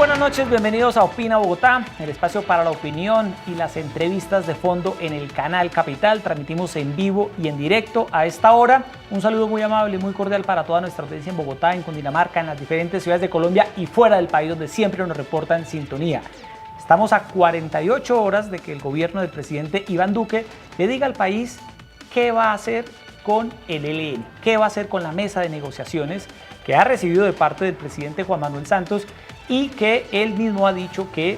buenas noches, bienvenidos a Opina Bogotá, el espacio para la opinión y las entrevistas de fondo en el canal Capital. Transmitimos en vivo y en directo a esta hora. Un saludo muy amable y muy cordial para toda nuestra audiencia en Bogotá, en Cundinamarca, en las diferentes ciudades de Colombia y fuera del país, donde siempre nos reportan sintonía. Estamos a 48 horas de que el gobierno del presidente Iván Duque le diga al país qué va a hacer con el ELN, qué va a hacer con la mesa de negociaciones que ha recibido de parte del presidente Juan Manuel Santos y que él mismo ha dicho que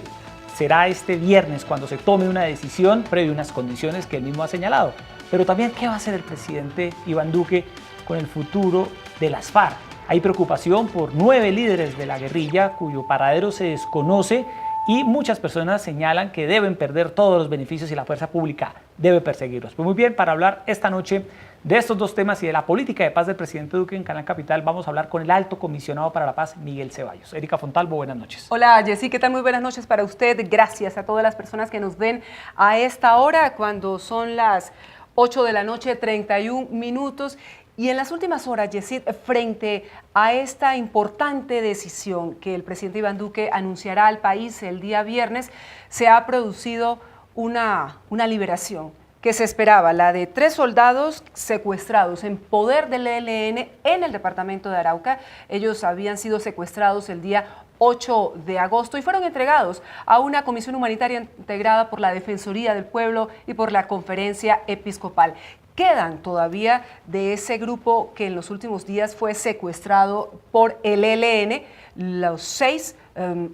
será este viernes cuando se tome una decisión previo a unas condiciones que él mismo ha señalado. Pero también, ¿qué va a hacer el presidente Iván Duque con el futuro de las FARC? Hay preocupación por 9 líderes de la guerrilla cuyo paradero se desconoce y muchas personas señalan que deben perder todos los beneficios y la fuerza pública debe perseguirlos. Pues muy bien, para hablar esta noche de estos dos temas y de la política de paz del presidente Duque en Canal Capital, vamos a hablar con el alto comisionado para la paz, Miguel Ceballos. Erika Fontalvo, buenas noches. Hola, Jessy, ¿qué tal? Muy buenas noches para usted. Gracias a todas las personas que nos ven a esta hora, cuando son las 8 de la noche, 31 minutos. Y en las últimas horas, Jessy, frente a esta importante decisión que el presidente Iván Duque anunciará al país el día viernes, se ha producido una liberación que se esperaba, la de 3 soldados secuestrados en poder del ELN en el departamento de Arauca. Ellos habían sido secuestrados el día 8 de agosto y fueron entregados a una comisión humanitaria integrada por la Defensoría del Pueblo y por la Conferencia Episcopal. Quedan todavía de ese grupo que en los últimos días fue secuestrado por el ELN, los 6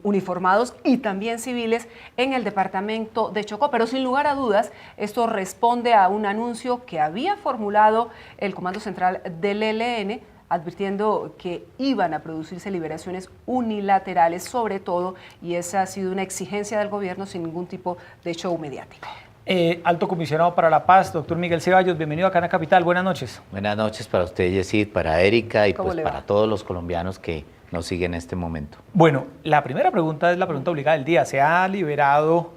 uniformados y también civiles en el departamento de Chocó. Pero sin lugar a dudas, esto responde a un anuncio que había formulado el Comando Central del ELN, advirtiendo que iban a producirse liberaciones unilaterales sobre todo, y esa ha sido una exigencia del gobierno sin ningún tipo de show mediático. Alto comisionado para la paz, doctor Miguel Ceballos, bienvenido a Canal Capital, buenas noches. Buenas noches para usted, Jessy, para Erika y pues para todos los colombianos que nos siguen en este momento. Bueno, la primera pregunta es la pregunta obligada del día. Se ha liberado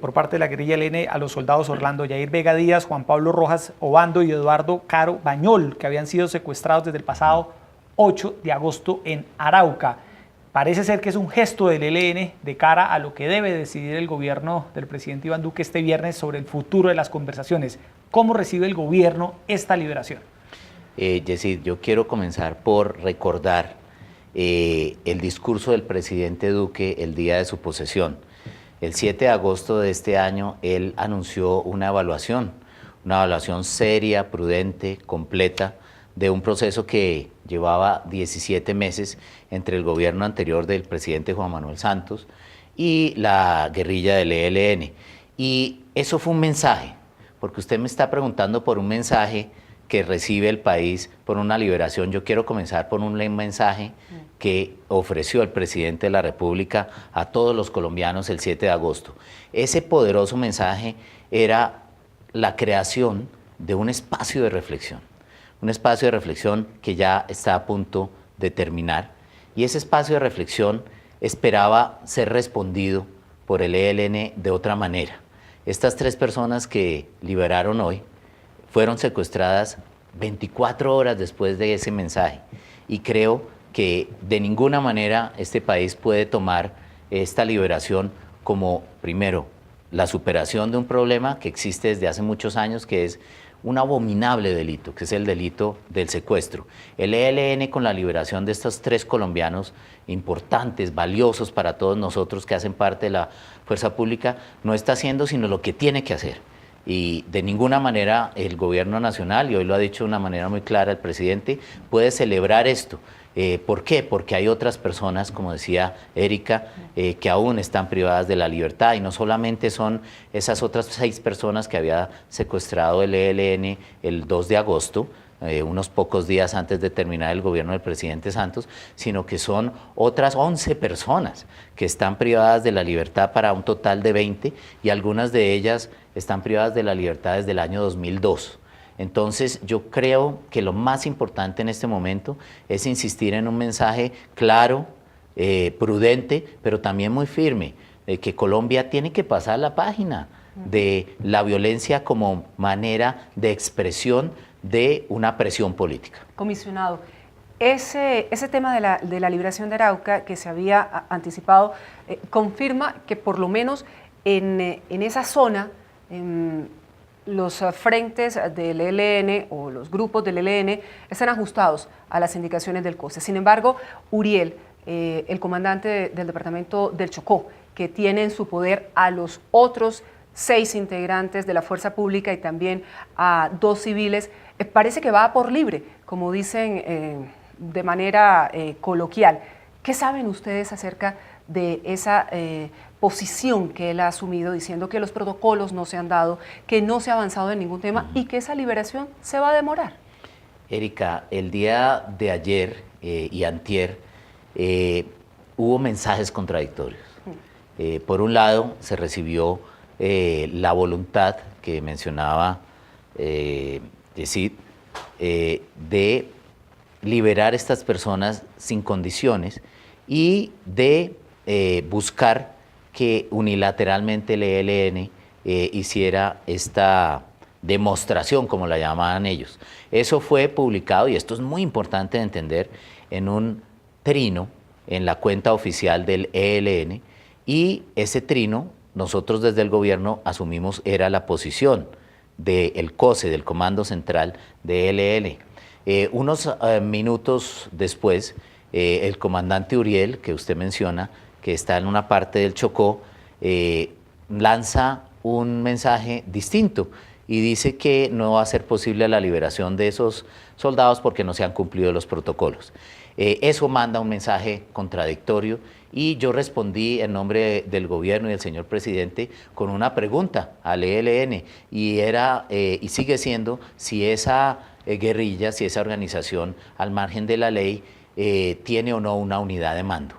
por parte de la guerrilla ELN a los soldados Orlando Yair Vega Díaz, Juan Pablo Rojas Obando y Eduardo Caro Bañol, que habían sido secuestrados desde el pasado 8 de agosto en Arauca. Parece ser que es un gesto del ELN de cara a lo que debe decidir el gobierno del presidente Iván Duque este viernes sobre el futuro de las conversaciones. ¿Cómo recibe el gobierno esta liberación? Jessy, yo quiero comenzar por recordar el discurso del presidente Duque el día de su posesión. El 7 de agosto de este año, él anunció una evaluación seria, prudente, completa, de un proceso que llevaba 17 meses entre el gobierno anterior del presidente Juan Manuel Santos y la guerrilla del ELN. Y eso fue un mensaje, porque usted me está preguntando por un mensaje que recibe el país por una liberación. Yo quiero comenzar por un mensaje que ofreció el presidente de la República a todos los colombianos el 7 de agosto. Ese poderoso mensaje era la creación de un espacio de reflexión. Un espacio de reflexión que ya está a punto de terminar, y ese espacio de reflexión esperaba ser respondido por el ELN de otra manera. Estas 3 personas que liberaron hoy fueron secuestradas 24 horas después de ese mensaje, y creo que de ninguna manera este país puede tomar esta liberación como, primero, la superación de un problema que existe desde hace muchos años, que es un abominable delito, que es el delito del secuestro. El ELN, con la liberación de estos 3 colombianos importantes, valiosos para todos nosotros que hacen parte de la fuerza pública, no está haciendo sino lo que tiene que hacer. Y de ninguna manera el gobierno nacional, y hoy lo ha dicho de una manera muy clara el presidente, puede celebrar esto. ¿Por qué? Porque hay otras personas, como decía Erika, que aún están privadas de la libertad, y no solamente son esas otras 6 personas que había secuestrado el ELN el 2 de agosto, unos pocos días antes de terminar el gobierno del presidente Santos, sino que son otras 11 personas que están privadas de la libertad para un total de 20, y algunas de ellas están privadas de la libertad desde el año 2002. Entonces yo creo que lo más importante en este momento es insistir en un mensaje claro, prudente, pero también muy firme, de que Colombia tiene que pasar la página de la violencia como manera de expresión de una presión política. Comisionado, ese tema de la liberación de Arauca que se había anticipado confirma que por lo menos en esa zona los frentes del ELN o los grupos del ELN están ajustados a las indicaciones del COSE. Sin embargo, Uriel, el comandante del departamento del Chocó, que tiene en su poder a los otros 6 integrantes de la fuerza pública y también a 2 civiles, parece que va por libre, como dicen de manera coloquial. ¿Qué saben ustedes acerca de esa posición que él ha asumido, diciendo que los protocolos no se han dado, que no se ha avanzado en ningún tema y que esa liberación se va a demorar? Erika, el día de ayer y antier hubo mensajes contradictorios. Por un lado, se recibió la voluntad que mencionaba Yesid de liberar a estas personas sin condiciones y de buscar que unilateralmente el ELN hiciera esta demostración, como la llamaban ellos. Eso fue publicado, y esto es muy importante de entender, en un trino en la cuenta oficial del ELN, y ese trino nosotros desde el gobierno asumimos era la posición del COSE, del Comando Central de ELN. Unos minutos después, el comandante Uriel, que usted menciona, que está en una parte del Chocó, lanza un mensaje distinto y dice que no va a ser posible la liberación de esos soldados porque no se han cumplido los protocolos. Eso manda un mensaje contradictorio y yo respondí en nombre del gobierno y del señor presidente con una pregunta al ELN y era y sigue siendo si esa guerrilla, si esa organización al margen de la ley tiene o no una unidad de mando.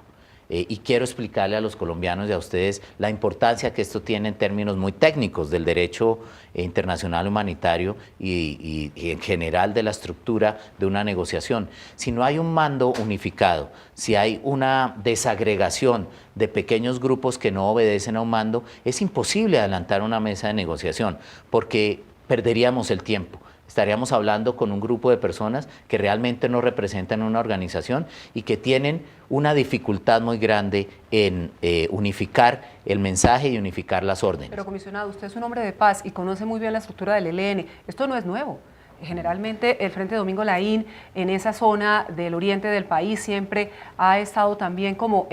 Y quiero explicarle a los colombianos y a ustedes la importancia que esto tiene en términos muy técnicos del derecho internacional humanitario y en general de la estructura de una negociación. Si no hay un mando unificado, si hay una desagregación de pequeños grupos que no obedecen a un mando, es imposible adelantar una mesa de negociación porque perderíamos el tiempo. Estaríamos hablando con un grupo de personas que realmente no representan una organización y que tienen una dificultad muy grande en unificar el mensaje y unificar las órdenes. Pero, comisionado, usted es un hombre de paz y conoce muy bien la estructura del ELN. Esto no es nuevo. Generalmente el Frente Domingo Laín en esa zona del oriente del país siempre ha estado también como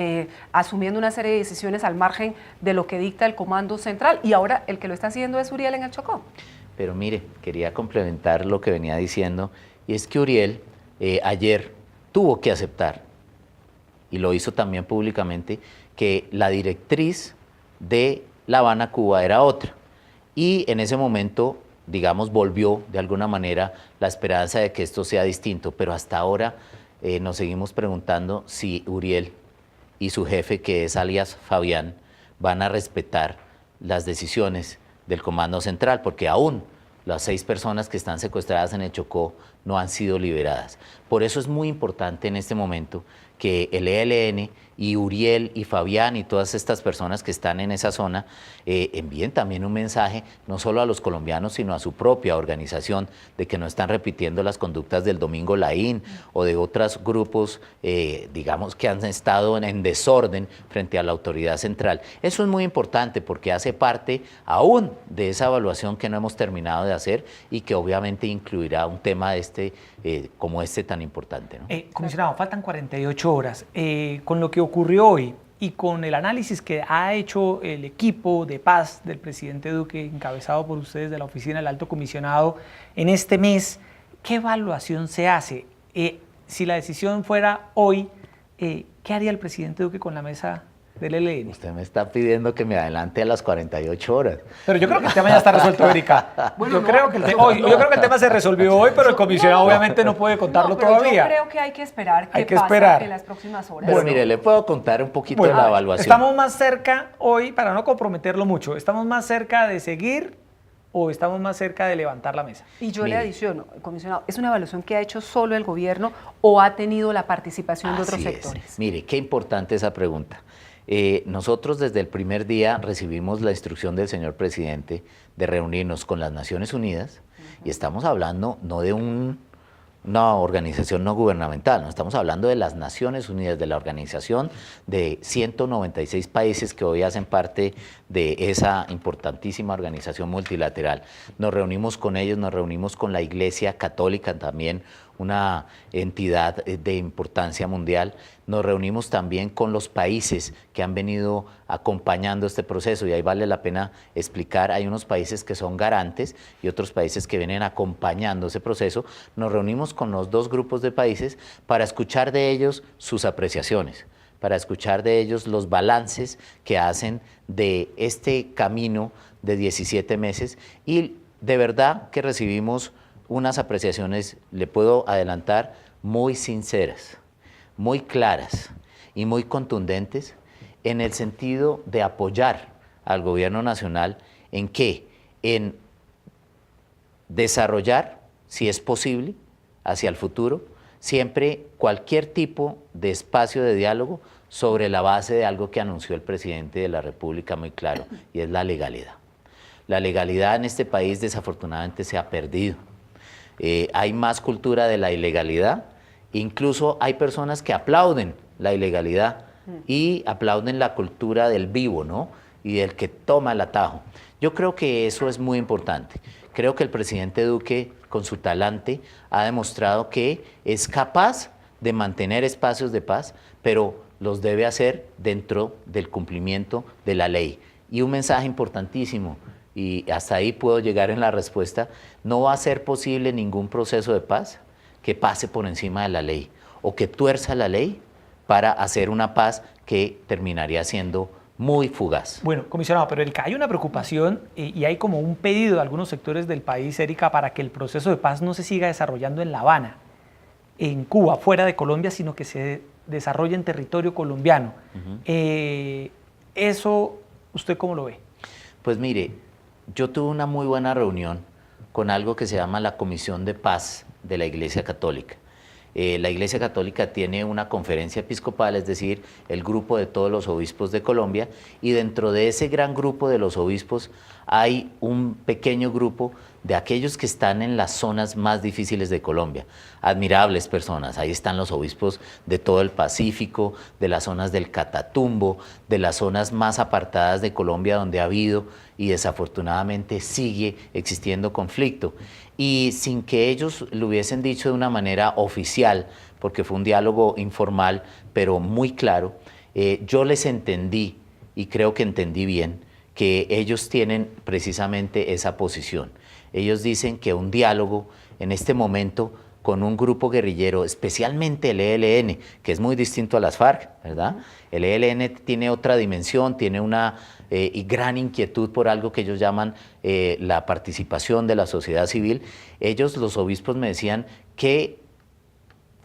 asumiendo una serie de decisiones al margen de lo que dicta el Comando Central, y ahora el que lo está haciendo es Uriel en el Chocó. Pero mire, quería complementar lo que venía diciendo, y es que Uriel ayer tuvo que aceptar, y lo hizo también públicamente, que la directriz de La Habana, Cuba, era otra. Y en ese momento, digamos, volvió de alguna manera la esperanza de que esto sea distinto, pero hasta ahora nos seguimos preguntando si Uriel y su jefe, que es alias Fabián, van a respetar las decisiones del Comando Central, porque aún las 6 personas que están secuestradas en el Chocó no han sido liberadas. Por eso es muy importante en este momento que el ELN y Uriel y Fabián y todas estas personas que están en esa zona envíen también un mensaje no solo a los colombianos sino a su propia organización de que no están repitiendo las conductas del Domingo Laín o de otros grupos digamos que han estado en desorden frente a la autoridad central. Eso es muy importante porque hace parte aún de esa evaluación que no hemos terminado de hacer y que obviamente incluirá un tema de como este tan importante, ¿no? Comisionado, faltan 48 horas. Con lo que ocurrió hoy y con el análisis que ha hecho el equipo de paz del presidente Duque, encabezado por ustedes de la Oficina del Alto Comisionado, en este mes, ¿qué evaluación se hace? Si la decisión fuera hoy, ¿qué haría el presidente Duque con la mesa del ELN? Usted me está pidiendo que me adelante a las 48 horas. Pero yo creo que el tema ya está resuelto, Erika. Bueno, yo creo que el tema se resolvió hoy, pero el comisionado obviamente no puede contarlo todavía. Yo creo que hay que esperar qué pasa en las próximas horas. Pero mire, le puedo contar un poquito de la evaluación. Estamos más cerca hoy, para no comprometerlo mucho, ¿estamos más cerca de seguir o estamos más cerca de levantar la mesa? Y yo le adiciono, comisionado, ¿es una evaluación que ha hecho solo el gobierno o ha tenido la participación de otros sectores? Mire, qué importante esa pregunta. Nosotros desde el primer día recibimos la instrucción del señor presidente de reunirnos con las Naciones Unidas y estamos hablando no de un una organización no gubernamental, no estamos hablando de las Naciones Unidas, de la organización de 196 países que hoy hacen parte de esa importantísima organización multilateral. Nos reunimos con ellos, nos reunimos con la Iglesia Católica, también una entidad de importancia mundial. Nos reunimos también con los países que han venido acompañando este proceso, y ahí vale la pena explicar, hay unos países que son garantes y otros países que vienen acompañando ese proceso. Nos reunimos con los dos grupos de países para escuchar de ellos sus apreciaciones, para escuchar de ellos los balances que hacen de este camino de 17 meses, y de verdad que recibimos unas apreciaciones, le puedo adelantar, muy sinceras, muy claras y muy contundentes en el sentido de apoyar al gobierno nacional en qué, en desarrollar, si es posible, hacia el futuro, siempre cualquier tipo de espacio de diálogo sobre la base de algo que anunció el presidente de la República muy claro, y es la legalidad. La legalidad en este país desafortunadamente se ha perdido. Hay más cultura de la ilegalidad, incluso hay personas que aplauden la ilegalidad y aplauden la cultura del vivo, ¿no? Y del que toma el atajo. Yo creo que eso es muy importante. Creo que el presidente Duque, con su talante, ha demostrado que es capaz de mantener espacios de paz, pero los debe hacer dentro del cumplimiento de la ley. Y un mensaje importantísimo, y hasta ahí puedo llegar en la respuesta: no va a ser posible ningún proceso de paz que pase por encima de la ley o que tuerza la ley para hacer una paz que terminaría siendo muy fugaz. Bueno, comisionado, pero hay una preocupación y hay como un pedido de algunos sectores del país, Erika, para que el proceso de paz no se siga desarrollando en La Habana, en Cuba, fuera de Colombia, sino que se desarrolle en territorio colombiano. ¿Eso usted cómo lo ve? Pues mire, yo tuve una muy buena reunión con algo que se llama la Comisión de Paz de la Iglesia Católica. La Iglesia Católica tiene una conferencia episcopal, es decir, el grupo de todos los obispos de Colombia, y dentro de ese gran grupo de los obispos hay un pequeño grupo de aquellos que están en las zonas más difíciles de Colombia. Admirables personas, ahí están los obispos de todo el Pacífico, de las zonas del Catatumbo, de las zonas más apartadas de Colombia donde ha habido y desafortunadamente sigue existiendo conflicto. Y sin que ellos lo hubiesen dicho de una manera oficial, porque fue un diálogo informal, pero muy claro, yo les entendí, y creo que entendí bien, que ellos tienen precisamente esa posición. Ellos dicen que un diálogo en este momento con un grupo guerrillero, especialmente el ELN, que es muy distinto a las FARC, ¿verdad? El ELN tiene otra dimensión, tiene una gran inquietud por algo que ellos llaman la participación de la sociedad civil. Ellos, los obispos, me decían qué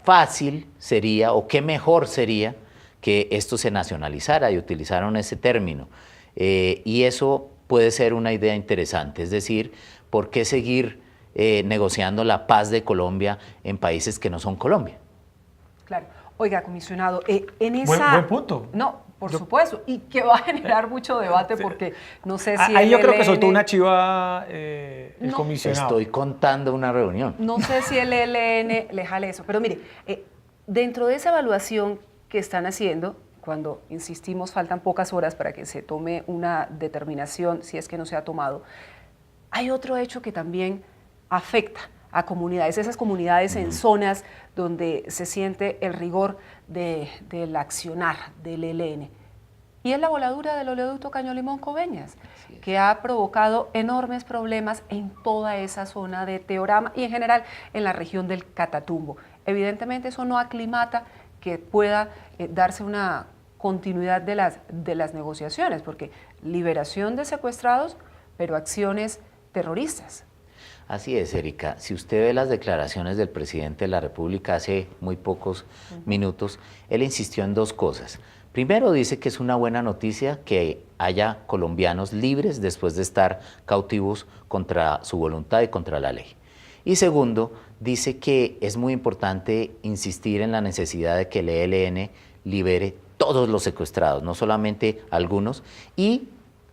fácil sería o qué mejor sería que esto se nacionalizara, y utilizaron ese término. Y eso puede ser una idea interesante, es decir, ¿por qué seguir negociando la paz de Colombia en países que no son Colombia? Claro. Oiga, comisionado, Buen punto. No, por supuesto, y que va a generar mucho debate porque no sé si ahí yo creo que soltó una chiva el comisionado. Estoy contando una reunión. No sé si el ELN le jale eso, pero mire, dentro de esa evaluación que están haciendo, cuando, insistimos, faltan pocas horas para que se tome una determinación, si es que no se ha tomado, hay otro hecho que también afecta a comunidades, esas comunidades en zonas donde se siente el rigor del accionar del ELN. Y es la voladura del oleoducto Caño Limón-Coveñas, que ha provocado enormes problemas en toda esa zona de Teorama y en general en la región del Catatumbo. Evidentemente eso no aclimata que pueda darse una continuidad de las negociaciones, porque liberación de secuestrados, pero acciones terroristas. Así es, Erika. Si usted ve las declaraciones del presidente de la República hace muy pocos minutos, él insistió en dos cosas. Primero, dice que es una buena noticia que haya colombianos libres después de estar cautivos contra su voluntad y contra la ley. Y segundo, dice que es muy importante insistir en la necesidad de que el ELN libere todos los secuestrados, no solamente algunos, y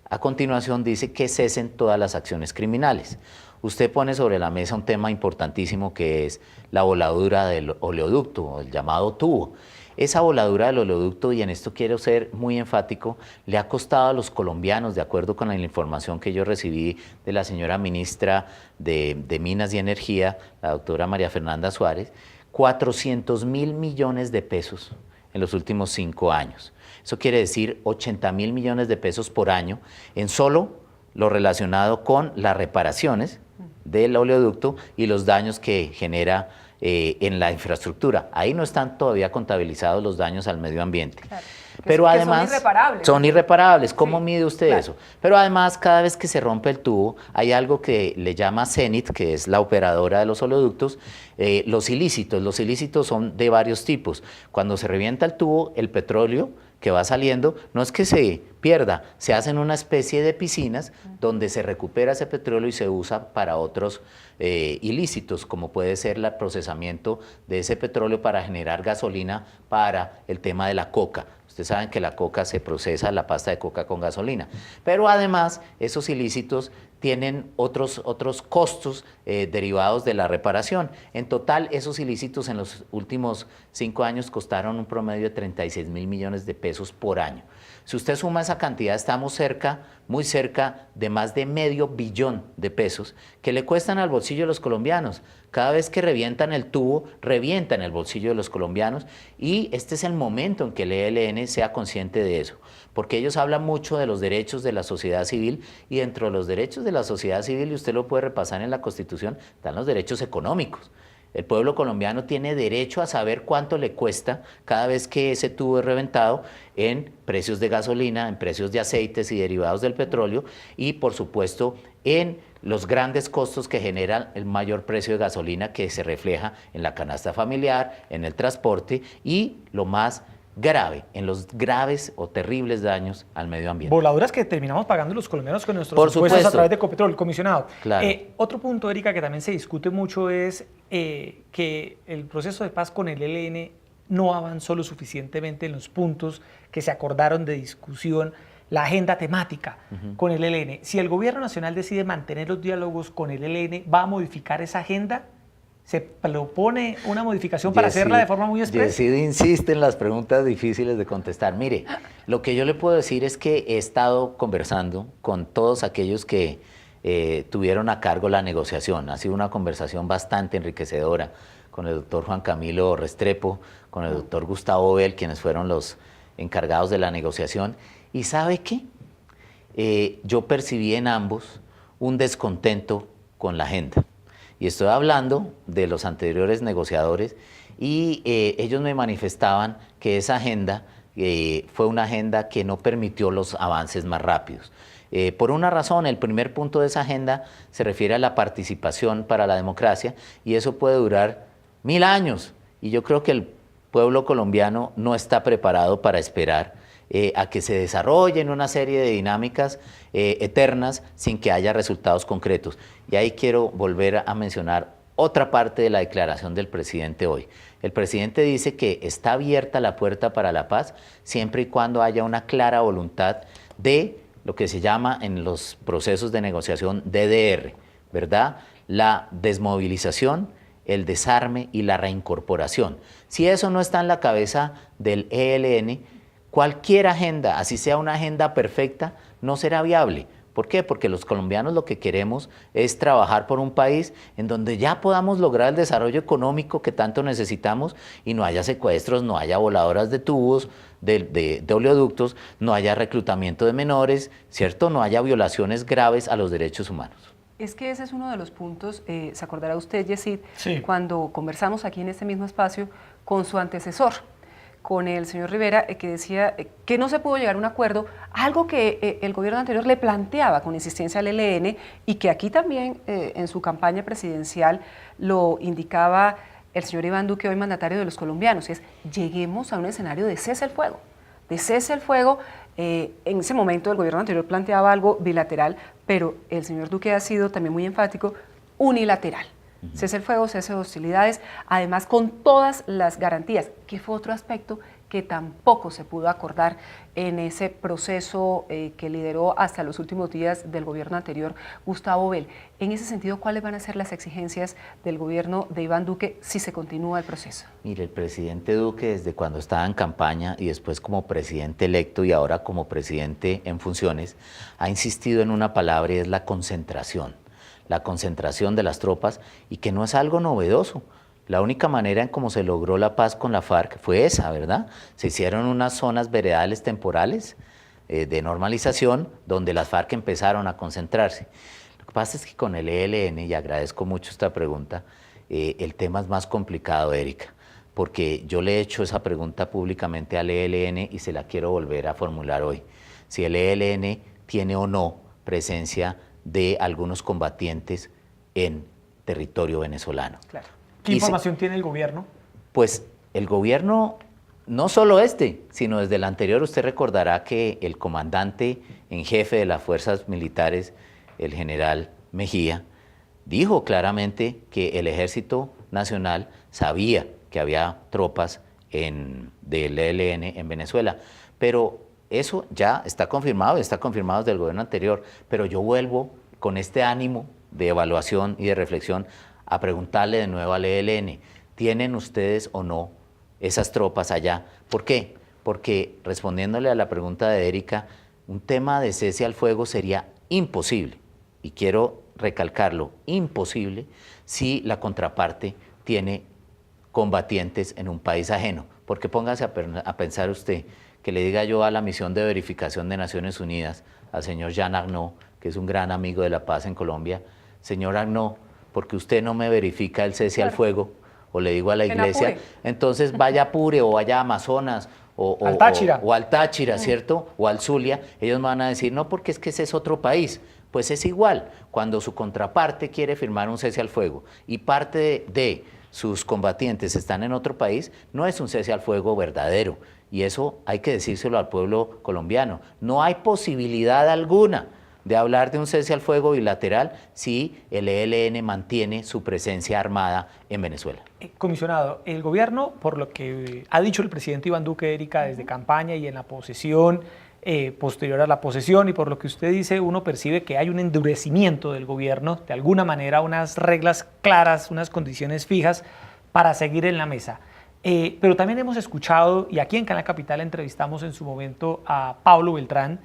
a continuación dice que cesen todas las acciones criminales. usted pone sobre la mesa un tema importantísimo que es la voladura del oleoducto, el llamado tubo. Esa voladura del oleoducto, y en esto quiero ser muy enfático, le ha costado a los colombianos, de acuerdo con la información que yo recibí de la señora ministra de Minas y Energía, la doctora María Fernanda Suárez, 400.000 millones de pesos en los últimos 5 años. Eso quiere decir 80.000 millones de pesos por año en solo lo relacionado con las reparaciones del oleoducto y los daños que genera en la infraestructura. Ahí no están todavía contabilizados los daños al medio ambiente. Claro. Pero además son irreparables. Son irreparables. ¿Cómo Sí, mide usted claro. eso? Pero además, cada vez que se rompe el tubo, hay algo que le llama Cenit, que es la operadora de los oleoductos, los ilícitos. Los ilícitos son de varios tipos. Cuando se revienta el tubo, el petróleo que va saliendo, no es que se pierda, se hacen una especie de piscinas donde se recupera ese petróleo y se usa para otros ilícitos, como puede ser el procesamiento de ese petróleo para generar gasolina para el tema de la coca. Ustedes saben que la coca se procesa, la pasta de coca con gasolina. Pero además, esos ilícitos tienen otros costos derivados de la reparación. En total, esos ilícitos en los últimos 5 años costaron un promedio de 36.000 millones de pesos por año. Si usted suma esa cantidad, estamos cerca, muy cerca de más de $500 millones de pesos que le cuestan al bolsillo de los colombianos. Cada vez que revientan el tubo, revientan el bolsillo de los colombianos, y este es el momento en que el ELN sea consciente de eso, porque ellos hablan mucho de los derechos de la sociedad civil, y dentro de los derechos de la sociedad civil, y usted lo puede repasar en la Constitución, están los derechos económicos. El pueblo colombiano tiene derecho a saber cuánto le cuesta cada vez que ese tubo es reventado en precios de gasolina, en precios de aceites y derivados del petróleo, y por supuesto en los grandes costos que generan el mayor precio de gasolina, que se refleja en la canasta familiar, en el transporte y, lo más grave, en los graves o terribles daños al medio ambiente. Voladuras que terminamos pagando los colombianos con nuestros Por impuestos supuesto. a través de Ecopetrol, comisionado. Claro. Otro punto, Erika, que también se discute mucho es que el proceso de paz con el ELN no avanzó lo suficientemente en los puntos que se acordaron de discusión, la agenda temática con el ELN. Si el gobierno nacional decide mantener los diálogos con el ELN, ¿va a modificar esa agenda? ¿Se propone una modificación para hacerla de forma muy expresa? Yesid insiste en las preguntas difíciles de contestar. Mire, lo que yo le puedo decir es que he estado conversando con todos aquellos que tuvieron a cargo la negociación. Ha sido una conversación bastante enriquecedora con el doctor Juan Camilo Restrepo, con el doctor Gustavo Bell, quienes fueron los encargados de la negociación. ¿Y sabe qué? Yo percibí en ambos un descontento con la agenda. Y estoy hablando de los anteriores negociadores, y ellos me manifestaban que esa agenda fue una agenda que no permitió los avances más rápidos. Por una razón, el primer punto de esa agenda se refiere a la participación para la democracia, y eso puede durar 1000 años. Y yo creo que el pueblo colombiano no está preparado para esperar a que se desarrollen una serie de dinámicas eternas sin que haya resultados concretos. Y ahí quiero volver a mencionar otra parte de la declaración del presidente hoy. El presidente dice que está abierta la puerta para la paz siempre y cuando haya una clara voluntad de lo que se llama en los procesos de negociación DDR, ¿verdad? La desmovilización, el desarme y la reincorporación. Si eso no está en la cabeza del ELN, cualquier agenda, así sea una agenda perfecta, no será viable. ¿Por qué? Porque los colombianos lo que queremos es trabajar por un país en donde ya podamos lograr el desarrollo económico que tanto necesitamos, y no haya secuestros, no haya voladoras de tubos, de oleoductos, no haya reclutamiento de menores, ¿cierto? No haya violaciones graves a los derechos humanos. Es que ese es uno de los puntos, se acordará usted, Yesid, Sí. cuando conversamos aquí en este mismo espacio con su antecesor, con el señor Rivera, que decía que no se pudo llegar a un acuerdo, algo que el gobierno anterior le planteaba con insistencia al ELN, y que aquí también en su campaña presidencial lo indicaba el señor Iván Duque, hoy mandatario de los colombianos, es: lleguemos a un escenario de cese al fuego. De cese al fuego. En ese momento el gobierno anterior planteaba algo bilateral, pero el señor Duque ha sido también muy enfático, unilateral. Cese el fuego, cese de hostilidades, además con todas las garantías, que fue otro aspecto que tampoco se pudo acordar en ese proceso que lideró hasta los últimos días del gobierno anterior, Gustavo Bell. En ese sentido, ¿cuáles van a ser las exigencias del gobierno de Iván Duque si se continúa el proceso? Mire, el presidente Duque, desde cuando estaba en campaña y después como presidente electo y ahora como presidente en funciones, ha insistido en una palabra y es la concentración de las tropas, y que no es algo novedoso. La única manera en cómo se logró la paz con la FARC fue esa, ¿verdad? Se hicieron unas zonas veredales temporales de normalización donde las FARC empezaron a concentrarse. Lo que pasa es que con el ELN, y agradezco mucho esta pregunta, el tema es más complicado, Erika, porque yo le he hecho esa pregunta públicamente al ELN y se la quiero volver a formular hoy. Si el ELN tiene o no presencia de algunos combatientes en territorio venezolano. Claro. ¿Qué información tiene el gobierno? Pues el gobierno, no solo sino desde el anterior. Usted recordará que el comandante en jefe de las fuerzas militares, el general Mejía, dijo claramente que el Ejército Nacional sabía que había tropas del ELN en Venezuela, pero eso ya está confirmado desde el gobierno anterior. Pero yo vuelvo con este ánimo de evaluación y de reflexión a preguntarle de nuevo al ELN, ¿tienen ustedes o no esas tropas allá? ¿Por qué? Porque, respondiéndole a la pregunta de Erika, un tema de cese al fuego sería imposible, y quiero recalcarlo, imposible, si la contraparte tiene combatientes en un país ajeno. Porque póngase a pensar usted, que le diga yo a la misión de verificación de Naciones Unidas, al señor Jean Arnaud, que es un gran amigo de la paz en Colombia, señor Arnaud, porque usted no me verifica el cese al fuego, o le digo a la iglesia, entonces vaya a Apure o vaya a Amazonas o al Táchira, ¿cierto? O al Zulia. Ellos me van a decir, no, porque es que ese es otro país. Pues es igual, cuando su contraparte quiere firmar un cese al fuego y parte de sus combatientes están en otro país, no es un cese al fuego verdadero. Y eso hay que decírselo al pueblo colombiano. No hay posibilidad alguna de hablar de un cese al fuego bilateral si el ELN mantiene su presencia armada en Venezuela. Comisionado, el gobierno, por lo que ha dicho el presidente Iván Duque, Erika, desde campaña y en la posesión, posterior a la posesión, y por lo que usted dice, uno percibe que hay un endurecimiento del gobierno, de alguna manera unas reglas claras, unas condiciones fijas para seguir en la mesa. Pero también hemos escuchado, y aquí en Canal Capital entrevistamos en su momento a Pablo Beltrán,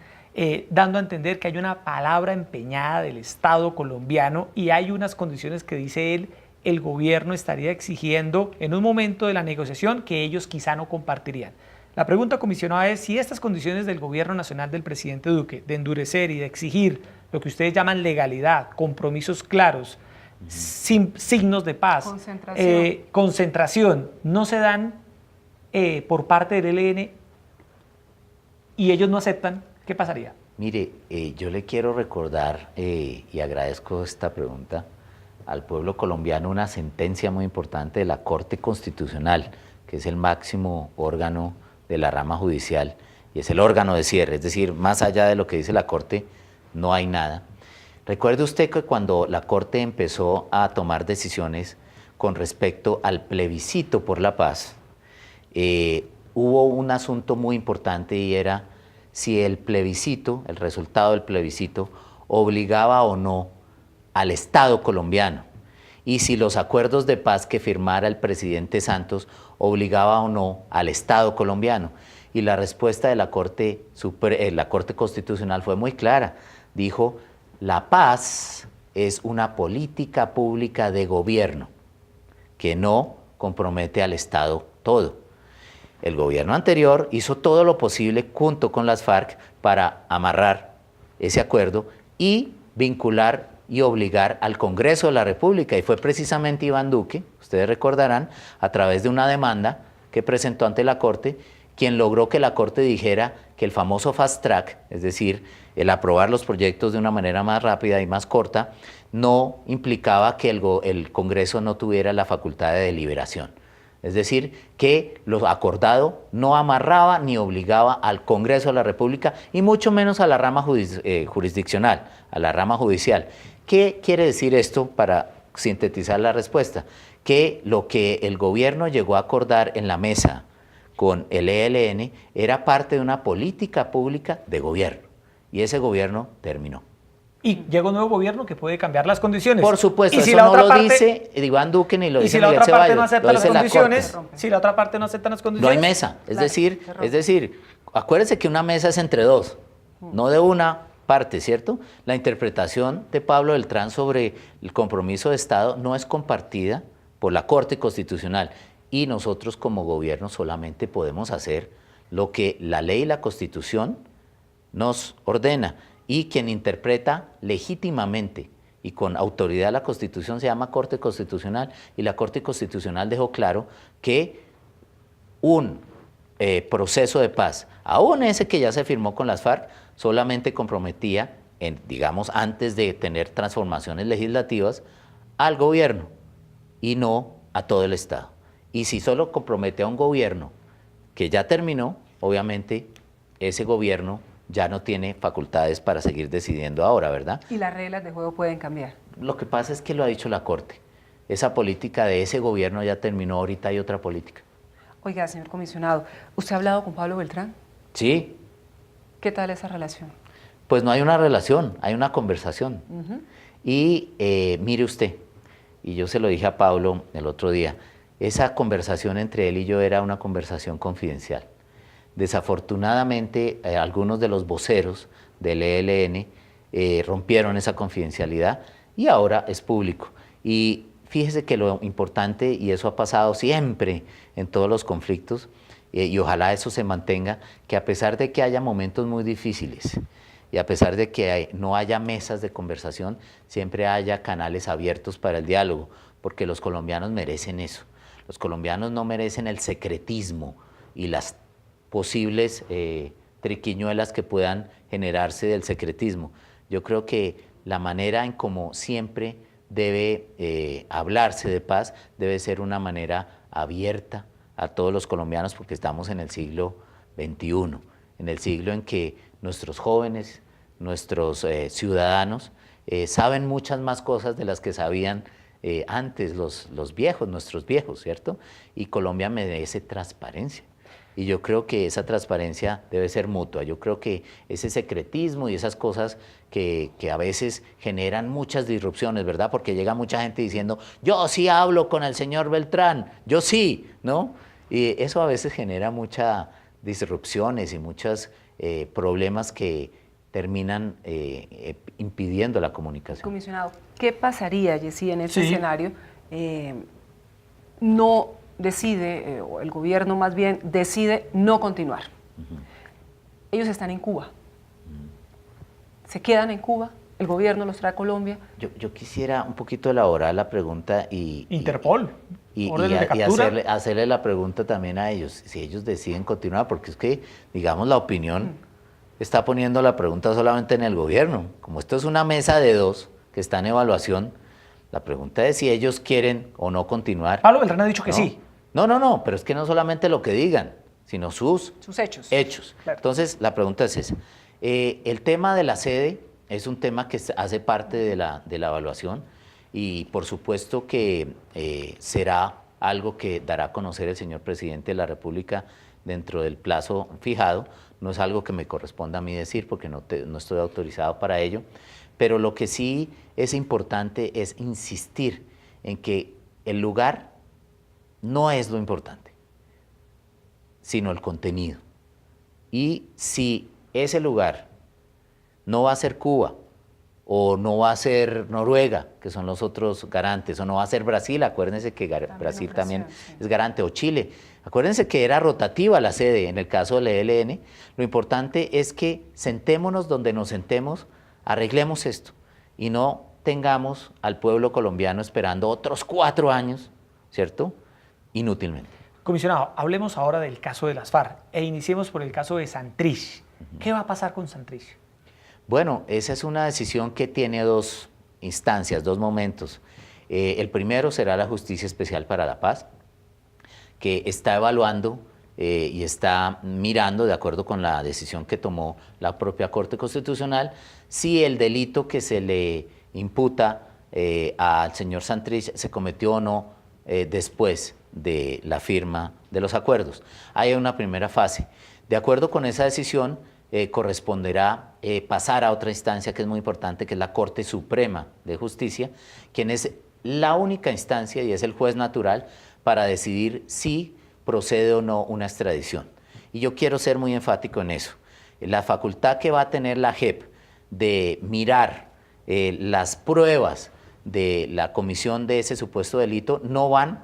dando a entender que hay una palabra empeñada del Estado colombiano y hay unas condiciones que dice él, el gobierno estaría exigiendo en un momento de la negociación que ellos quizá no compartirían. La pregunta, comisionada, es si estas condiciones del gobierno nacional del presidente Duque, de endurecer y de exigir lo que ustedes llaman legalidad, compromisos claros, signos de paz, concentración, no se dan por parte del ELN y ellos no aceptan, ¿qué pasaría? Mire, yo le quiero recordar, y agradezco esta pregunta, al pueblo colombiano una sentencia muy importante de la Corte Constitucional, que es el máximo órgano de la rama judicial y es el órgano de cierre, es decir, más allá de lo que dice la Corte, no hay nada. Recuerde usted que cuando la Corte empezó a tomar decisiones con respecto al plebiscito por la paz, hubo un asunto muy importante y era si el plebiscito, el resultado del plebiscito, obligaba o no al Estado colombiano y si los acuerdos de paz que firmara el presidente Santos obligaba o no al Estado colombiano. Y la respuesta de la Corte Constitucional fue muy clara. Dijo, la paz es una política pública de gobierno que no compromete al Estado todo. El gobierno anterior hizo todo lo posible junto con las FARC para amarrar ese acuerdo y vincular y obligar al Congreso de la República, y fue precisamente Iván Duque, ustedes recordarán, a través de una demanda que presentó ante la Corte, quien logró que la Corte dijera que el famoso fast track, es decir, el aprobar los proyectos de una manera más rápida y más corta, no implicaba que el Congreso no tuviera la facultad de deliberación. Es decir, que lo acordado no amarraba ni obligaba al Congreso de la República y mucho menos a la rama jurisdiccional, a la rama judicial. ¿Qué quiere decir esto para sintetizar la respuesta? Que lo que el gobierno llegó a acordar en la mesa con el ELN era parte de una política pública de gobierno, y ese gobierno terminó. Y llega un nuevo gobierno que puede cambiar las condiciones. Por supuesto, y si eso la no otra lo parte, dice Iván Duque ni lo y dice si la Miguel otra parte no Ceballos, acepta lo las dice la condiciones, Corte. si la otra parte no acepta las No condiciones, hay mesa, es Claro, decir, se rompe. acuérdense que una mesa es entre dos, no de una parte, ¿cierto? La interpretación de Pablo Beltrán sobre el compromiso de Estado no es compartida por la Corte Constitucional, y nosotros como gobierno solamente podemos hacer lo que la ley y la Constitución nos ordena, y quien interpreta legítimamente y con autoridad la Constitución se llama Corte Constitucional, y la Corte Constitucional dejó claro que un proceso de paz, aún ese que ya se firmó con las FARC, solamente comprometía, digamos, antes de tener transformaciones legislativas, al gobierno y no a todo el Estado. Y si solo compromete a un gobierno que ya terminó, obviamente ese gobierno ya no tiene facultades para seguir decidiendo ahora, ¿verdad? Y las reglas de juego pueden cambiar. Lo que pasa es que lo ha dicho la Corte. Esa política de ese gobierno ya terminó, ahorita hay otra política. Oiga, señor comisionado, ¿usted ha hablado con Pablo Beltrán? Sí, ¿Qué tal esa relación? pues no hay una relación, hay una conversación. Y mire usted, y yo se lo dije a Pablo el otro día, esa conversación entre él y yo era una conversación confidencial. Desafortunadamente, algunos de los voceros del ELN rompieron esa confidencialidad y ahora es público. Y fíjese que lo importante, y eso ha pasado siempre en todos los conflictos, y ojalá eso se mantenga, que a pesar de que haya momentos muy difíciles y a pesar de que no haya mesas de conversación, siempre haya canales abiertos para el diálogo, porque los colombianos merecen eso. Los colombianos no merecen el secretismo y las posibles triquiñuelas que puedan generarse del secretismo. Yo creo que la manera en como siempre debe hablarse de paz debe ser una manera abierta a todos los colombianos, porque estamos en el siglo XXI, en el siglo en que nuestros jóvenes, nuestros ciudadanos saben muchas más cosas de las que sabían antes los viejos, nuestros viejos, ¿cierto? Y Colombia merece transparencia. Y yo creo que esa transparencia debe ser mutua. Yo creo que ese secretismo y esas cosas que a veces generan muchas disrupciones, ¿verdad? Porque llega mucha gente diciendo, yo sí hablo con el señor Beltrán, yo sí, ¿no? Y eso a veces genera muchas disrupciones y muchos problemas que terminan impidiendo la comunicación. Comisionado, ¿qué pasaría, Yesí, en ese Sí. escenario? No decide, o el gobierno más bien, decide no continuar. Ellos están en Cuba. ¿Se quedan en Cuba? ¿El gobierno los trae a Colombia? Yo quisiera un poquito elaborar la pregunta Interpol, y órdenes de captura. hacerle la pregunta también a ellos, si ellos deciden continuar, porque es que, digamos, la opinión está poniendo la pregunta solamente en el gobierno. Como esto es una mesa de dos que está en evaluación, la pregunta es si ellos quieren o no continuar. Pablo Beltrán ha dicho que ¿no? sí. No, pero es que no solamente lo que digan, sino sus Hechos. hechos. Claro. Entonces, la pregunta es esa. El tema de la sede es un tema que hace parte de la evaluación, y por supuesto que será algo que dará a conocer el señor presidente de la República dentro del plazo fijado. No es algo que me corresponda a mí decir, porque no estoy autorizado para ello, pero lo que sí es importante es insistir en que el lugar no es lo importante, sino el contenido. Y si ese lugar no va a ser Cuba, o no va a ser Noruega, que son los otros garantes, o no va a ser Brasil, acuérdense que Brasil también es garante, o Chile. Acuérdense que era rotativa la sede en el caso del ELN. Lo importante es que sentémonos donde nos sentemos, arreglemos esto, y no tengamos al pueblo colombiano esperando otros 4 años, ¿cierto? Inútilmente. Comisionado, hablemos ahora del caso de las FARC e iniciemos por el caso de Santrich. ¿Qué va a pasar con Santrich? Bueno, esa es una decisión que tiene 2 instancias, 2 momentos. El primero será la Justicia Especial para la Paz, que está evaluando y está mirando, de acuerdo con la decisión que tomó la propia Corte Constitucional, si el delito que se le imputa al señor Santrich se cometió o no después de la firma de los acuerdos. Hay una primera fase. De acuerdo con esa decisión, corresponderá pasar a otra instancia que es muy importante, que es la Corte Suprema de Justicia, quien es la única instancia y es el juez natural para decidir si procede o no una extradición. Y yo quiero ser muy enfático en eso. La facultad que va a tener la JEP de mirar las pruebas de la comisión de ese supuesto delito no van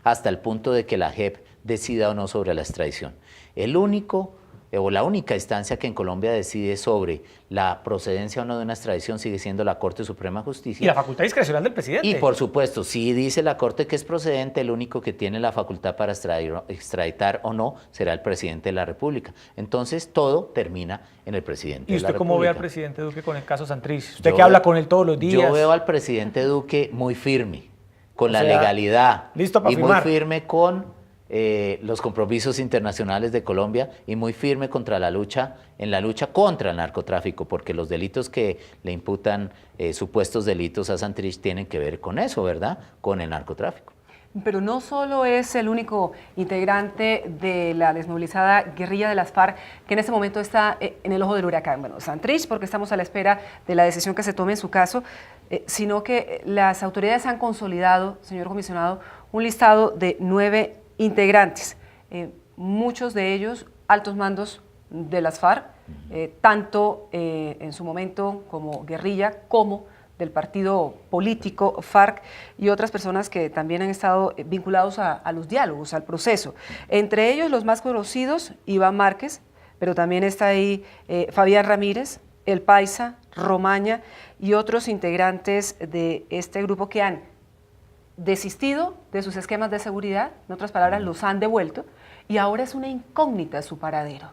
hasta el punto de que la JEP decida o no sobre la extradición. El único o la única instancia que en Colombia decide sobre la procedencia o no de una extradición sigue siendo la Corte Suprema de Justicia. Y la facultad discrecional del presidente. Y por supuesto, si dice la Corte que es procedente, el único que tiene la facultad para extraditar o no será el presidente de la República. Entonces todo termina en el presidente de la República. ¿Y usted cómo ve al presidente Duque con el caso Santrich? Usted que habla con él todos los días. Yo veo al presidente Duque muy firme, con la legalidad. Listo para firmar. Muy firme con los compromisos internacionales de Colombia y muy firme en la lucha contra el narcotráfico, porque los delitos que le imputan, supuestos delitos a Santrich, tienen que ver con eso, ¿verdad? Con el narcotráfico. Pero no solo es el único integrante de la desmovilizada guerrilla de las FARC que en este momento está en el ojo del huracán. Bueno, Santrich, porque estamos a la espera de la decisión que se tome en su caso, sino que las autoridades han consolidado, señor comisionado, un listado de 9 integrantes, muchos de ellos altos mandos de las FARC, tanto en su momento como guerrilla como del partido político FARC y otras personas que también han estado vinculados a los diálogos, al proceso. Entre ellos los más conocidos, Iván Márquez, pero también está ahí Fabián Ramírez, El Paisa, Romaña y otros integrantes de este grupo que han desistido de sus esquemas de seguridad, en otras palabras, los han devuelto, y ahora es una incógnita su paradero.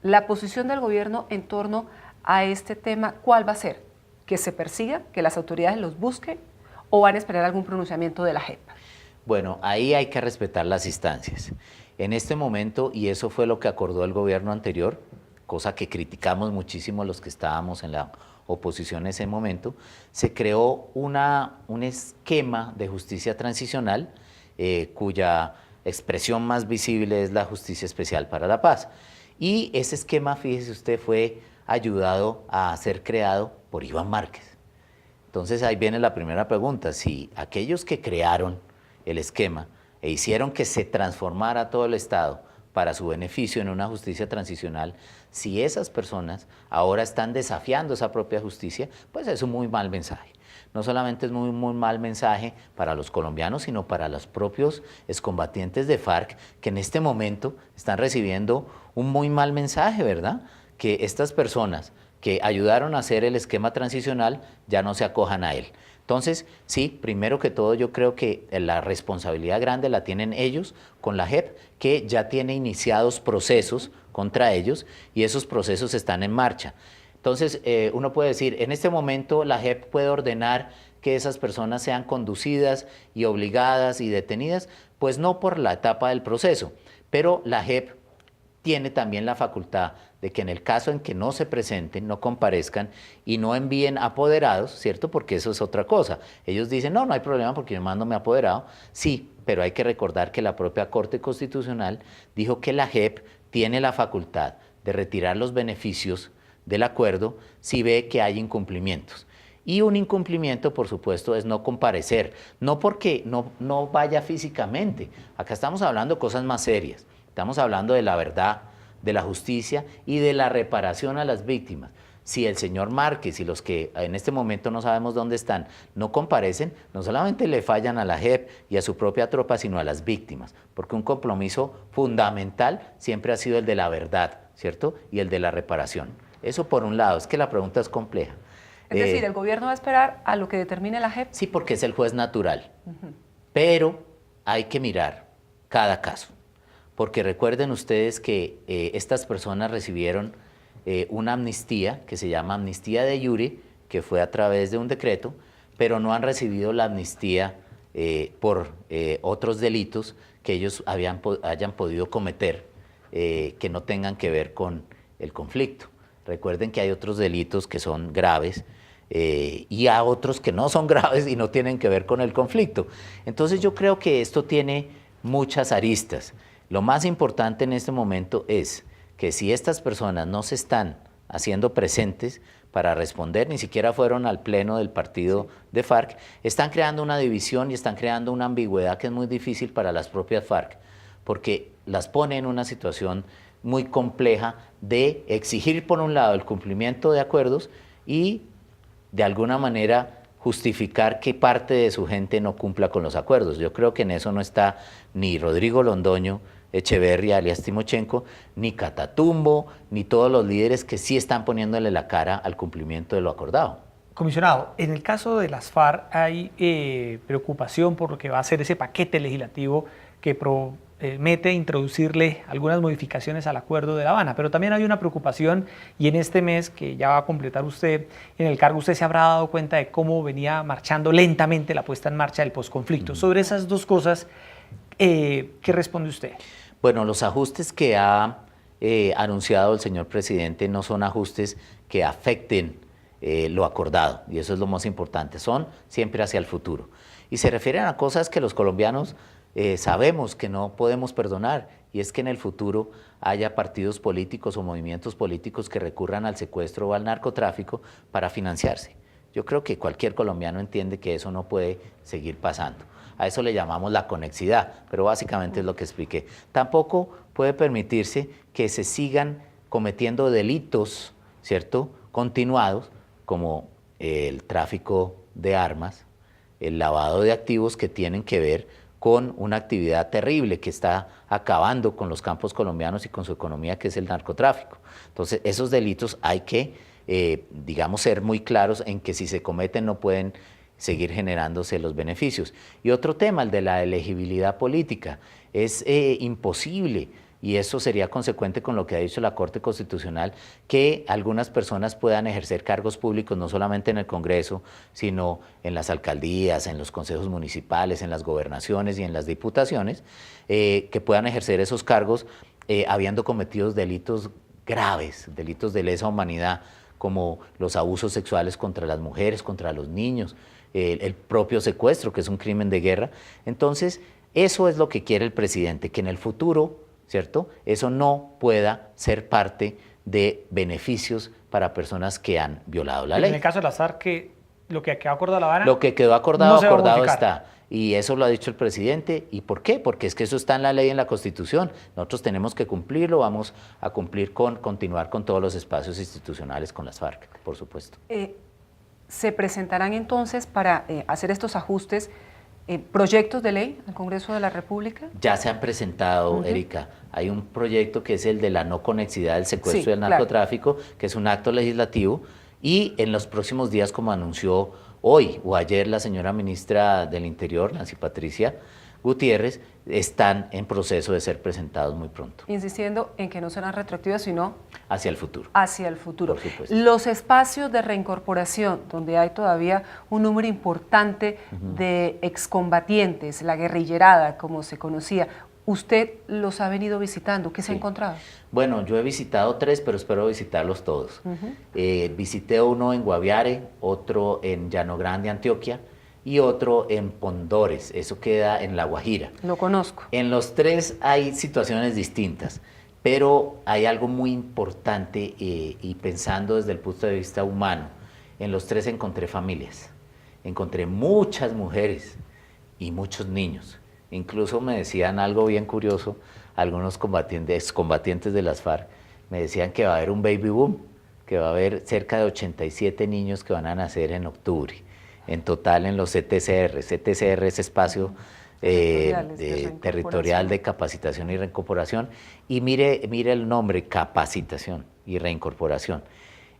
La posición del gobierno en torno a este tema, ¿cuál va a ser? ¿Que se persiga, que las autoridades los busquen, o van a esperar algún pronunciamiento de la JEP? Bueno, ahí hay que respetar las instancias. En este momento, y eso fue lo que acordó el gobierno anterior, cosa que criticamos muchísimo los que estábamos en la oposición en ese momento, se creó un esquema de justicia transicional cuya expresión más visible es la Justicia Especial para la Paz. Y ese esquema, fíjese usted, fue ayudado a ser creado por Iván Márquez. Entonces ahí viene la primera pregunta: si aquellos que crearon el esquema e hicieron que se transformara todo el Estado para su beneficio en una justicia transicional, si esas personas ahora están desafiando esa propia justicia, pues es un muy mal mensaje. No solamente es muy mal mensaje para los colombianos, sino para los propios excombatientes de FARC, que en este momento están recibiendo un muy mal mensaje, ¿verdad? Que estas personas que ayudaron a hacer el esquema transicional ya no se acojan a él. Entonces, sí, primero que todo yo creo que la responsabilidad grande la tienen ellos con la JEP, que ya tiene iniciados procesos contra ellos y esos procesos están en marcha. Entonces, uno puede decir, en este momento la JEP puede ordenar que esas personas sean conducidas y obligadas y detenidas, pues no por la etapa del proceso, pero la JEP tiene también la facultad de que en el caso en que no se presenten, no comparezcan y no envíen apoderados, ¿cierto? Porque eso es otra cosa. Ellos dicen, no hay problema porque yo mando mi apoderado. Sí, pero hay que recordar que la propia Corte Constitucional dijo que la JEP tiene la facultad de retirar los beneficios del acuerdo si ve que hay incumplimientos. Y un incumplimiento, por supuesto, es no comparecer, no porque no vaya físicamente. Acá estamos hablando de cosas más serias. Estamos hablando de la verdad, de la justicia y de la reparación a las víctimas. Si el señor Márquez y los que en este momento no sabemos dónde están no comparecen, no solamente le fallan a la JEP y a su propia tropa, sino a las víctimas, porque un compromiso fundamental siempre ha sido el de la verdad, ¿cierto? Y el de la reparación. Eso por un lado, es que la pregunta es compleja. Es decir, ¿el gobierno va a esperar a lo que determine la JEP? Sí, porque es el juez natural, pero hay que mirar cada caso. Porque recuerden ustedes que estas personas recibieron una amnistía que se llama amnistía de iure, que fue a través de un decreto, pero no han recibido la amnistía por otros delitos que ellos hayan podido cometer que no tengan que ver con el conflicto. Recuerden que hay otros delitos que son graves y a otros que no son graves y no tienen que ver con el conflicto. Entonces yo creo que esto tiene muchas aristas. Lo más importante en este momento es que si estas personas no se están haciendo presentes para responder, ni siquiera fueron al pleno del partido de FARC, están creando una división y están creando una ambigüedad que es muy difícil para las propias FARC, porque las pone en una situación muy compleja de exigir por un lado el cumplimiento de acuerdos y de alguna manera justificar que parte de su gente no cumpla con los acuerdos. Yo creo que en eso no está ni Rodrigo Londoño Echeverria, alias Timochenko, ni Catatumbo, ni todos los líderes que sí están poniéndole la cara al cumplimiento de lo acordado. Comisionado, en el caso de las FARC hay preocupación por lo que va a ser ese paquete legislativo que promete introducirle algunas modificaciones al Acuerdo de La Habana, pero también hay una preocupación y en este mes que ya va a completar usted en el cargo, usted se habrá dado cuenta de cómo venía marchando lentamente la puesta en marcha del posconflicto. Sobre esas dos cosas, ¿qué responde usted? Bueno, los ajustes que ha anunciado el señor presidente no son ajustes que afecten lo acordado, y eso es lo más importante, son siempre hacia el futuro. Y se refieren a cosas que los colombianos sabemos que no podemos perdonar, y es que en el futuro haya partidos políticos o movimientos políticos que recurran al secuestro o al narcotráfico para financiarse. Yo creo que cualquier colombiano entiende que eso no puede seguir pasando. A eso le llamamos la conexidad, pero básicamente es lo que expliqué. Tampoco puede permitirse que se sigan cometiendo delitos, ¿cierto?, continuados, como el tráfico de armas, el lavado de activos que tienen que ver con una actividad terrible que está acabando con los campos colombianos y con su economía, que es el narcotráfico. Entonces, esos delitos hay que, digamos, ser muy claros en que si se cometen no pueden seguir generándose los beneficios. Y otro tema, el de la elegibilidad política. Es imposible, y eso sería consecuente con lo que ha dicho la Corte Constitucional, que algunas personas puedan ejercer cargos públicos no solamente en el Congreso, sino en las alcaldías, en los consejos municipales, en las gobernaciones y en las diputaciones, que puedan ejercer esos cargos habiendo cometido delitos graves, delitos de lesa humanidad, como los abusos sexuales contra las mujeres, contra los niños, el propio secuestro, que es un crimen de guerra. Entonces, eso es lo que quiere el presidente, que en el futuro, ¿cierto?, eso no pueda ser parte de beneficios para personas que han violado la ley. En el caso de las FARC, lo que quedó acordado La Habana, lo que quedó acordado, no se va a acordado modificar. está. Y eso lo ha dicho el presidente. ¿Y por qué? Porque es que eso está en la ley, en la Constitución. Nosotros tenemos que cumplirlo, vamos a cumplir continuar con todos los espacios institucionales con las FARC, por supuesto. ¿Se presentarán entonces para hacer estos ajustes proyectos de ley al Congreso de la República? Ya se han presentado, Erika. Hay un proyecto que es el de la no conexidad del secuestro y del narcotráfico, que es un acto legislativo, y en los próximos días, como anunció hoy o ayer la señora ministra del Interior, Nancy Patricia Gutiérrez, están en proceso de ser presentados muy pronto. Insistiendo en que no serán retroactivas, sino hacia el futuro. Hacia el futuro. Por supuesto. Los espacios de reincorporación, donde hay todavía un número importante de excombatientes, la guerrillerada, como se conocía, ¿usted los ha venido visitando? ¿Qué se ha encontrado? Bueno, yo he visitado 3, pero espero visitarlos todos. Visité uno en Guaviare, otro en Llano Grande, Antioquia, y otro en Pondores, eso queda en La Guajira. Lo conozco. En los 3 hay situaciones distintas, pero hay algo muy importante y pensando desde el punto de vista humano, en los 3 encontré familias, encontré muchas mujeres y muchos niños. Incluso me decían algo bien curioso, algunos excombatientes de las FARC, me decían que va a haber un baby boom, que va a haber cerca de 87 niños que van a nacer en octubre. En total en los CTCR. CTCR es espacio territorial de capacitación y reincorporación. Y mire el nombre, capacitación y reincorporación.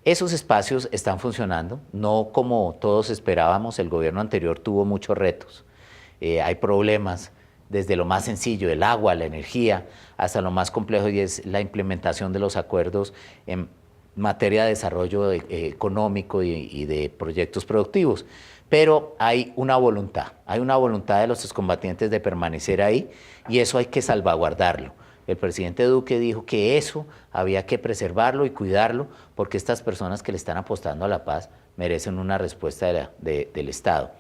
Esos espacios están funcionando, no como todos esperábamos. El gobierno anterior tuvo muchos retos. Hay problemas desde lo más sencillo, el agua, la energía, hasta lo más complejo, y es la implementación de los acuerdos en materia de desarrollo económico y de proyectos productivos. Pero hay una voluntad de los excombatientes de permanecer ahí, y eso hay que salvaguardarlo. El presidente Duque dijo que eso había que preservarlo y cuidarlo, porque estas personas que le están apostando a la paz merecen una respuesta del Estado.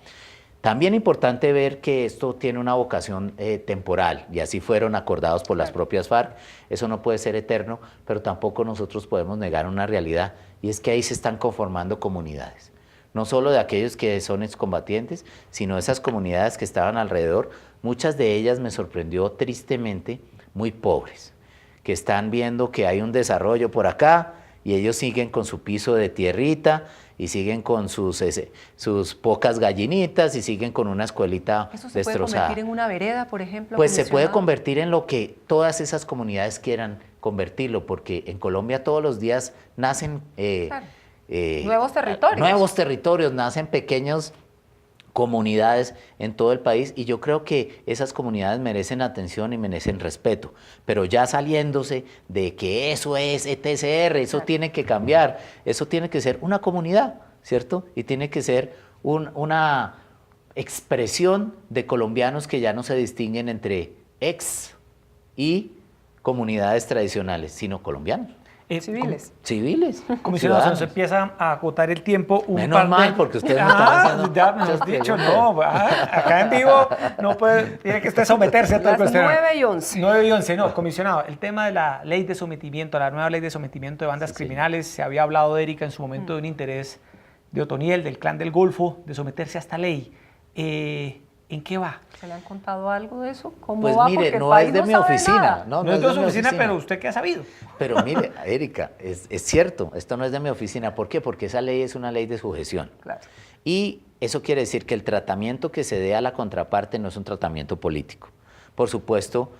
También importante ver que esto tiene una vocación temporal, y así fueron acordados por las propias FARC. Eso no puede ser eterno, pero tampoco nosotros podemos negar una realidad, y es que ahí se están conformando comunidades. No solo de aquellos que son excombatientes, sino esas comunidades que estaban alrededor, muchas de ellas me sorprendió tristemente, muy pobres, que están viendo que hay un desarrollo por acá, y ellos siguen con su piso de tierrita, y siguen con sus pocas gallinitas, y siguen con una escuelita ¿Eso se destrozada. puede convertir en una vereda, por ejemplo? Pues se puede convertir en lo que todas esas comunidades quieran convertirlo, porque en Colombia todos los días nacen Claro. Nuevos territorios. Nuevos territorios, nacen pequeñas comunidades en todo el país, y yo creo que esas comunidades merecen atención y merecen respeto, pero ya saliéndose de que eso es ETCR, eso Claro. tiene que cambiar, eso tiene que ser una comunidad, ¿cierto? Y tiene que ser una expresión de colombianos que ya no se distinguen entre ex y comunidades tradicionales, sino colombianos. Civiles. Civiles. Comisionado, se nos ciudadanos. empieza a agotar el tiempo. Menos mal, porque ustedes me estaban haciendo ya me muchas has dicho, preguntas. no, acá en vivo no puede, tiene que usted someterse a todo el Las cuestionario. 9:11. 9:11, no, comisionado, el tema de la ley de sometimiento, la nueva ley de sometimiento de bandas criminales, se había hablado, Erika, en su momento de un interés de Otoniel, del Clan del Golfo, de someterse a esta ley. ¿En qué va? ¿Se le han contado algo de eso? ¿Cómo Pues va? mire, Porque el no país es de no mi sabe oficina. nada. No, No es de mi su oficina, pero ¿usted qué ha sabido? Pero mire, Erika, es cierto, esto no es de mi oficina. ¿Por qué? Porque esa ley es una ley de sujeción. Claro. Y eso quiere decir que el tratamiento que se dé a la contraparte no es un tratamiento político. Por supuesto,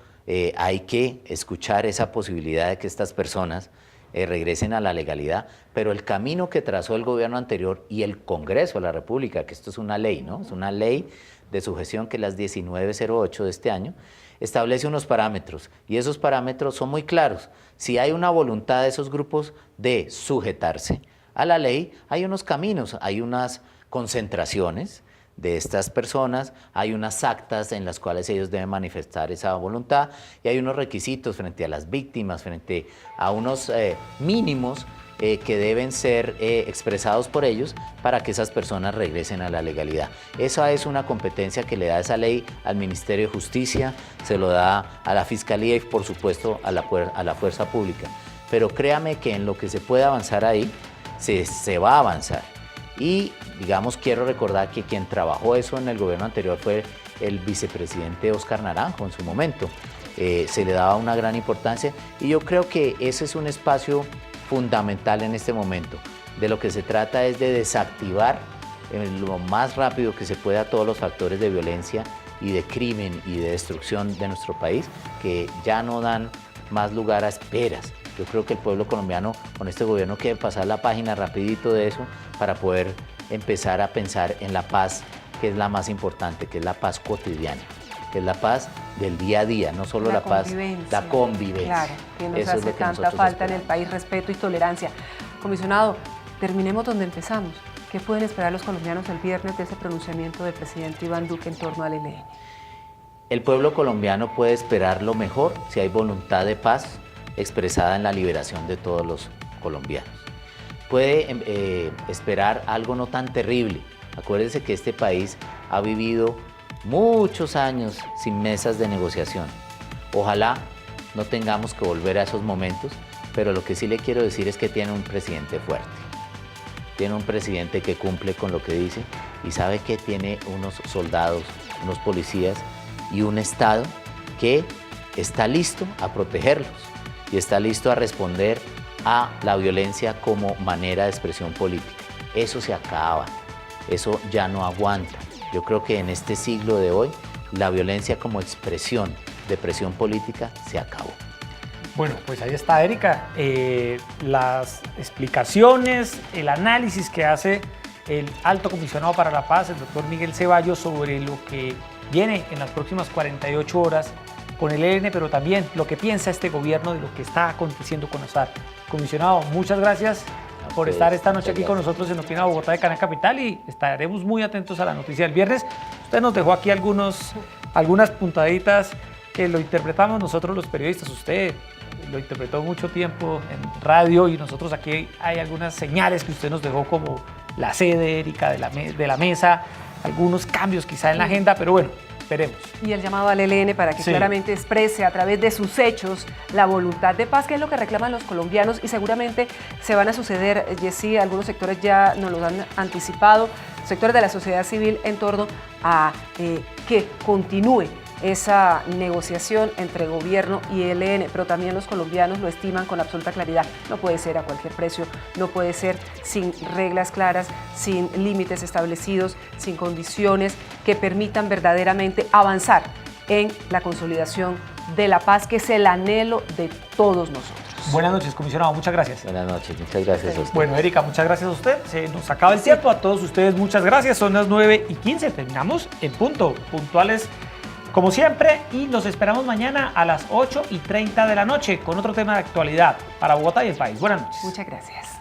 hay que escuchar esa posibilidad de que estas personas regresen a la legalidad, pero el camino que trazó el gobierno anterior y el Congreso de la República, que esto es una ley, ¿no? Es una ley de sujeción, que es la 1908 de este año, establece unos parámetros, y esos parámetros son muy claros. Si hay una voluntad de esos grupos de sujetarse a la ley, hay unos caminos, hay unas concentraciones de estas personas, hay unas actas en las cuales ellos deben manifestar esa voluntad, y hay unos requisitos frente a las víctimas, frente a unos mínimos que deben ser expresados por ellos para que esas personas regresen a la legalidad. Esa es una competencia que le da esa ley al Ministerio de Justicia, se lo da a la Fiscalía y por supuesto a la Fuerza Pública. Pero créame que en lo que se puede avanzar ahí, se va a avanzar. Y digamos, quiero recordar que quien trabajó eso en el gobierno anterior fue el vicepresidente Óscar Naranjo en su momento. Se le daba una gran importancia, y yo creo que ese es un espacio fundamental en este momento. De lo que se trata es de desactivar lo más rápido que se pueda todos los factores de violencia y de crimen y de destrucción de nuestro país, que ya no dan más lugar a esperas. Yo creo que el pueblo colombiano con este gobierno quiere pasar la página rapidito de eso para poder empezar a pensar en la paz, que es la más importante, que es la paz cotidiana, que es la paz del día a día, no solo la paz, la convivencia. Claro, que nos Eso es hace lo que tanta nosotros falta en el esperamos. país, respeto y tolerancia. Comisionado, terminemos donde empezamos. ¿Qué pueden esperar los colombianos el viernes de ese pronunciamiento del presidente Iván Duque en torno al ELN? El pueblo colombiano puede esperar lo mejor si hay voluntad de paz expresada en la liberación de todos los colombianos. Puede esperar algo no tan terrible. Acuérdense que este país ha vivido muchos años sin mesas de negociación. Ojalá no tengamos que volver a esos momentos, pero lo que sí le quiero decir es que tiene un presidente fuerte. Tiene un presidente que cumple con lo que dice, y sabe que tiene unos soldados, unos policías y un Estado que está listo a protegerlos y está listo a responder a la violencia como manera de expresión política. Eso se acaba, eso ya no aguanta. Yo creo que en este siglo de hoy, la violencia como expresión de presión política se acabó. Bueno, pues ahí está, Erika. Las explicaciones, el análisis que hace el alto comisionado para la paz, el doctor Miguel Ceballos, sobre lo que viene en las próximas 48 horas con el ELN, pero también lo que piensa este gobierno de lo que está aconteciendo con las FARC. Comisionado, muchas gracias por estar esta noche aquí con nosotros en Opina Bogotá de Canal Capital, y estaremos muy atentos a la noticia del viernes. Usted nos dejó aquí algunas puntaditas que lo interpretamos nosotros los periodistas. Usted lo interpretó mucho tiempo en radio, y nosotros aquí hay algunas señales que usted nos dejó, como la sede, Erika, de la mesa, algunos cambios quizá en la agenda, pero bueno, veremos. Y el llamado al ELN para que Sí. claramente exprese a través de sus hechos la voluntad de paz, que es lo que reclaman los colombianos, y seguramente se van a suceder, Jessy, algunos sectores ya nos lo han anticipado, sectores de la sociedad civil en torno a que continúe esa negociación entre gobierno y ELN, pero también los colombianos lo estiman con absoluta claridad. No puede ser a cualquier precio, no puede ser sin reglas claras, sin límites establecidos, sin condiciones que permitan verdaderamente avanzar en la consolidación de la paz, que es el anhelo de todos nosotros. Buenas noches, comisionado, muchas gracias. Buenas noches, muchas gracias a usted. Bueno, Erika, muchas gracias a usted. Se nos acaba el tiempo. A todos ustedes, muchas gracias. Son las 9:15. Terminamos en punto, puntuales como siempre. Y los esperamos mañana a las 8:30 de la noche con otro tema de actualidad para Bogotá y el país. Buenas noches. Muchas gracias.